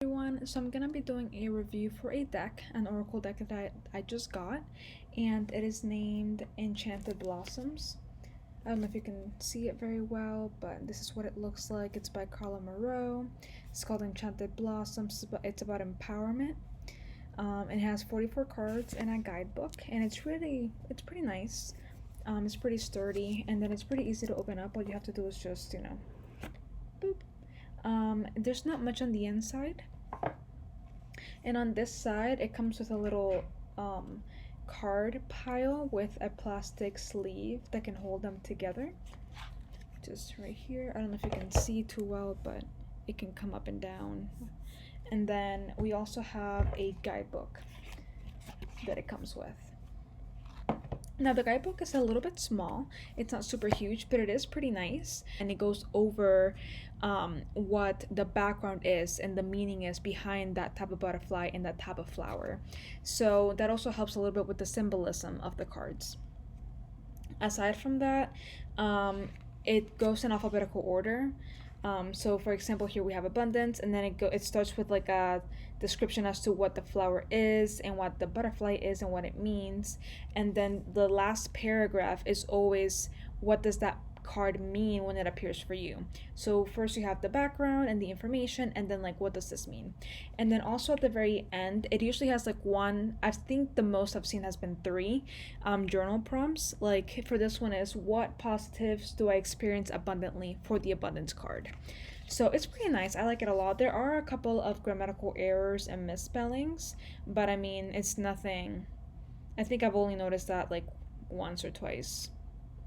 Everyone, so I'm gonna be doing a review for a deck, an oracle deck that I just got, and it is named Enchanted Blossoms. I don't know if you can see it very well, but this is what it looks like. It's by Carla Moreau. It's called Enchanted Blossoms. It's about empowerment. It has 44 cards and a guidebook, and it's pretty nice. It's pretty sturdy, and then it's pretty easy to open up. All you have to do is just, boop. There's not much on the inside. And on this side, it comes with a little card pile with a plastic sleeve that can hold them together. Just right here. I don't know if you can see too well, but it can come up and down. And then we also have a guidebook that it comes with. Now the guidebook is a little bit small. It's not super huge, but it is pretty nice. And it goes over what the background is and the meaning is behind that type of butterfly and that type of flower. So that also helps a little bit with the symbolism of the cards. Aside from that, it goes in alphabetical order. So for example, here we have abundance, and then it starts with like a description as to what the flower is and what the butterfly is and what it means, and then the last paragraph is always what does that card mean when it appears for you. So first you have the background and the information, and then like what does this mean, and then also at the very end it usually has like one, I think the most I've seen has been three journal prompts. Like for this one is what positives do I experience abundantly for the abundance card. So it's pretty nice. I like it a lot. There are a couple of grammatical errors and misspellings, but I mean it's nothing. I think I've only noticed that like once or twice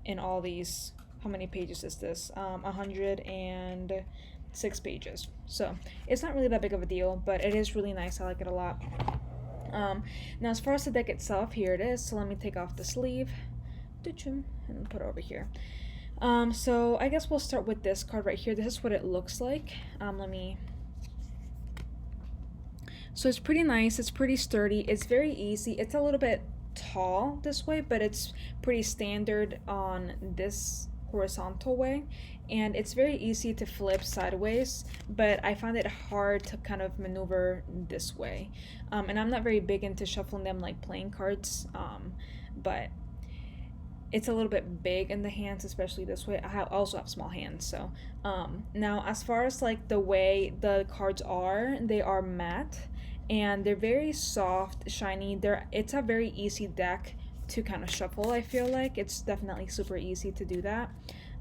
in all these. How many pages is this? 106 pages. So it's not really that big of a deal, but it is really nice. I like it a lot. Now as far as the deck itself, here it is. So let me take off the sleeve and put it over here. So I guess we'll start with this card right here. This is what it looks like. So it's pretty nice. It's pretty sturdy. It's very easy. It's a little bit tall this way, but it's pretty standard on this horizontal way, and it's very easy to flip sideways, but I find it hard to kind of maneuver this way, and I'm not very big into shuffling them like playing cards, but it's a little bit big in the hands, especially this way. I also have small hands, so now as far as like the way the cards are, they are matte and they're very soft, shiny. It's a very easy deck to kind of shuffle. I feel like it's definitely super easy to do that.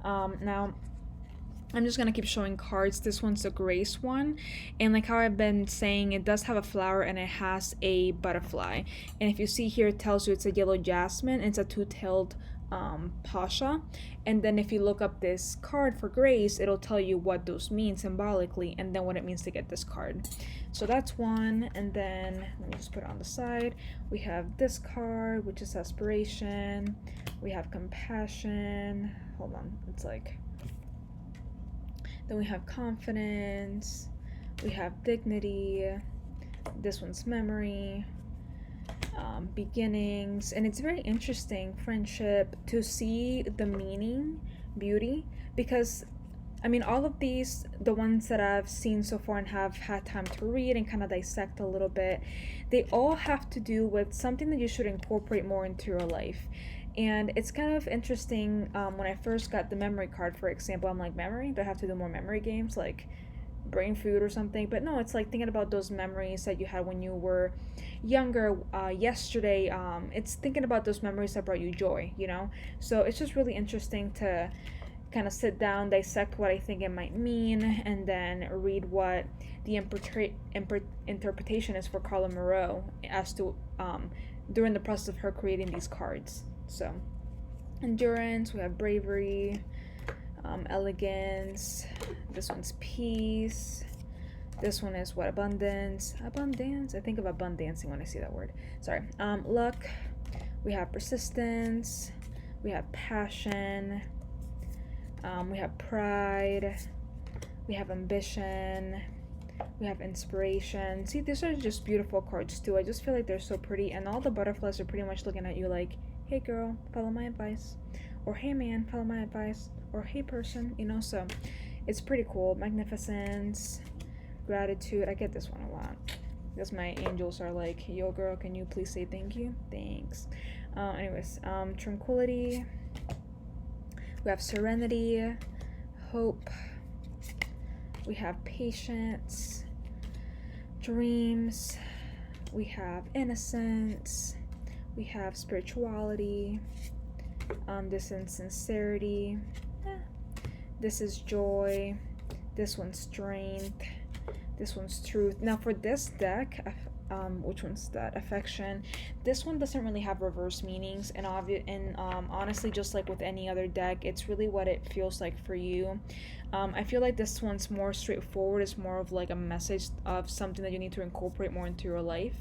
Now I'm just gonna keep showing cards. This one's the Grace one, and like how I've been saying, it does have a flower and it has a butterfly, and if you see here, it tells you it's a yellow jasmine and it's a two-tailed pasha. And then if you look up this card for Grace, it'll tell you what those mean symbolically and then what it means to get this card. So that's one. And then let me just put it on the side. We have this card, which is aspiration. We have compassion. Hold on, it's like, then we have confidence. We have dignity. This one's memory. Beginnings, and it's very interesting, friendship, to see the meaning, beauty, because I mean all of these, the ones that I've seen so far and have had time to read and kind of dissect a little bit, they all have to do with something that you should incorporate more into your life. And it's kind of interesting, when I first got the memory card, for example, I'm like, memory? Do I have to do more memory games like brain food or something? But no, it's like thinking about those memories that you had when you were younger, yesterday. It's thinking about those memories that brought you joy, so it's just really interesting to kind of sit down, dissect what I think it might mean, and then read what the interpretation is for Carla Moreau as to during the process of her creating these cards. So endurance, we have bravery, elegance. This one's peace. This one is what? Abundance. I think of abundancing when I see that word. Sorry. Luck. We have persistence. We have passion. We have pride. We have ambition. We have inspiration. See, these are just beautiful cards too. I just feel like they're so pretty, and all the butterflies are pretty much looking at you like, hey girl, follow my advice, or hey man, follow my advice, or hey person, so it's pretty cool. Magnificence, gratitude. I get this one a lot because my angels are like, yo girl, can you please say thank you? Thanks. Tranquility. We have serenity, hope. We have patience, dreams. We have innocence. We have spirituality. This is sincerity. This is joy. This one's strength. This one's truth. Now for this deck, which one's that? Affection. This one doesn't really have reverse meanings, and honestly, just like with any other deck, it's really what it feels like for you. I feel like this one's more straightforward. It's more of like a message of something that you need to incorporate more into your life.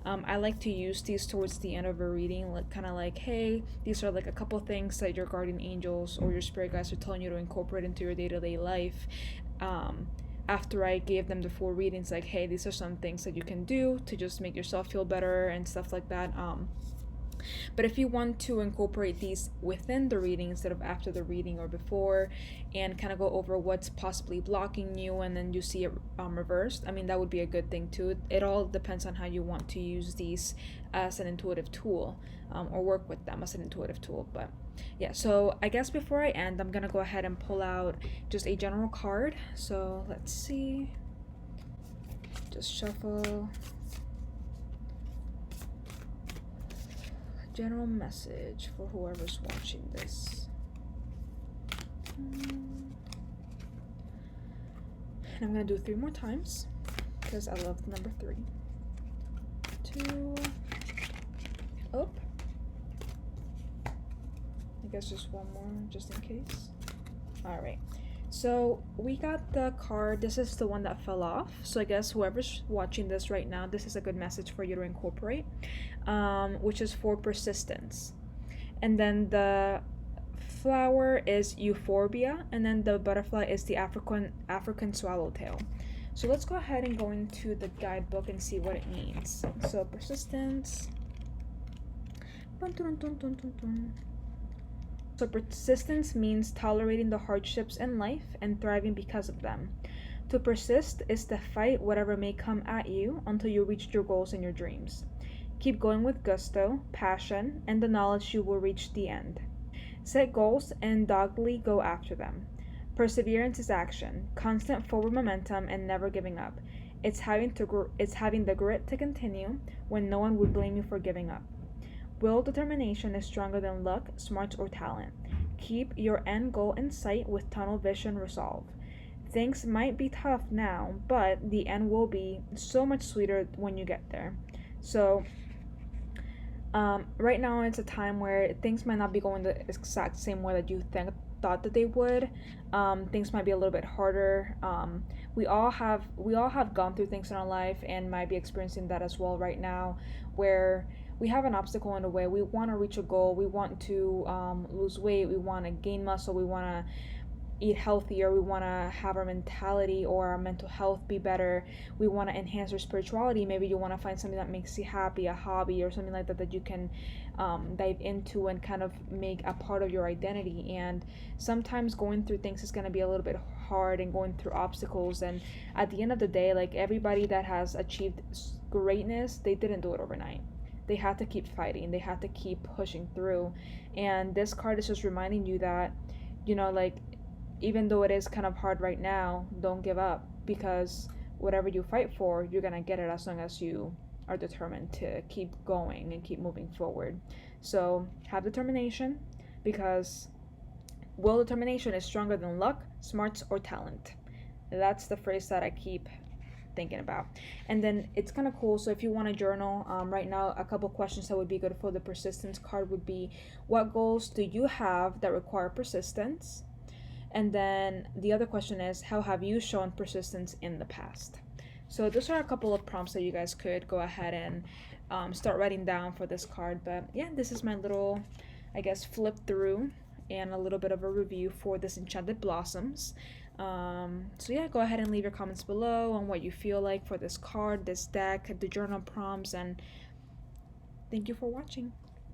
I like to use these towards the end of a reading, like kind of like, hey, these are like a couple things that your guardian angels or your spirit guides are telling you to incorporate into your day-to-day life. After I gave them the full readings, like, hey, these are some things that you can do to just make yourself feel better and stuff like that. But if you want to incorporate these within the reading instead of after the reading or before, and kind of go over what's possibly blocking you, and then you see it reversed, I mean, that would be a good thing too. It all depends on how you want to use these as an intuitive tool, or work with them as an intuitive tool. But yeah, so I guess before I end, I'm gonna go ahead and pull out just a general card. So let's see, just shuffle. General message for whoever's watching this. And I'm gonna do 3 more times because I love the number 3. 2. Oh, I guess just one more just in case. All right, so we got the card. This is the one that fell off, so I guess whoever's watching this right now, this is a good message for you to incorporate, which is for persistence. And then the flower is euphorbia, and then the butterfly is the African swallowtail. So let's go ahead and go into the guidebook and see what it means. So persistence. So persistence means tolerating the hardships in life and thriving because of them. To persist is to fight whatever may come at you until you reach your goals and your dreams. Keep going with gusto, passion, and the knowledge you will reach the end. Set goals and doggedly go after them. Perseverance is action, constant forward momentum, and never giving up. It's having the grit to continue when no one would blame you for giving up. Will determination is stronger than luck, smarts, or talent. Keep your end goal in sight with tunnel vision resolve. Things might be tough now, but the end will be so much sweeter when you get there. So right now it's a time where things might not be going the exact same way that you thought that they would. Things might be a little bit harder. We all have gone through things in our life and might be experiencing that as well right now, where we have an obstacle in the way. We want to reach a goal. We want to lose weight. We want to gain muscle. We want to eat healthier. We want to have our mentality or our mental health be better. We want to enhance our spirituality. Maybe you want to find something that makes you happy, a hobby or something like that that you can dive into and kind of make a part of your identity. And sometimes going through things is going to be a little bit hard, and going through obstacles. And at the end of the day, like everybody that has achieved greatness, they didn't do it overnight. They had to keep fighting. They had to keep pushing through. And this card is just reminding you that, you know, like, even though it is kind of hard right now, don't give up, because whatever you fight for, you're going to get it as long as you are determined to keep going and keep moving forward. So have determination, because determination is stronger than luck, smarts, or talent. That's the phrase that I keep thinking about. And then it's kind of cool. So if you want to journal, right now, a couple questions that would be good for the persistence card would be, what goals do you have that require persistence? And then the other question is, how have you shown persistence in the past? So those are a couple of prompts that you guys could go ahead and start writing down for this card. But yeah, this is my little, I guess, flip through and a little bit of a review for this Enchanted Blossoms. So yeah, go ahead and leave your comments below on what you feel like for this card, this deck, the journal prompts, and thank you for watching.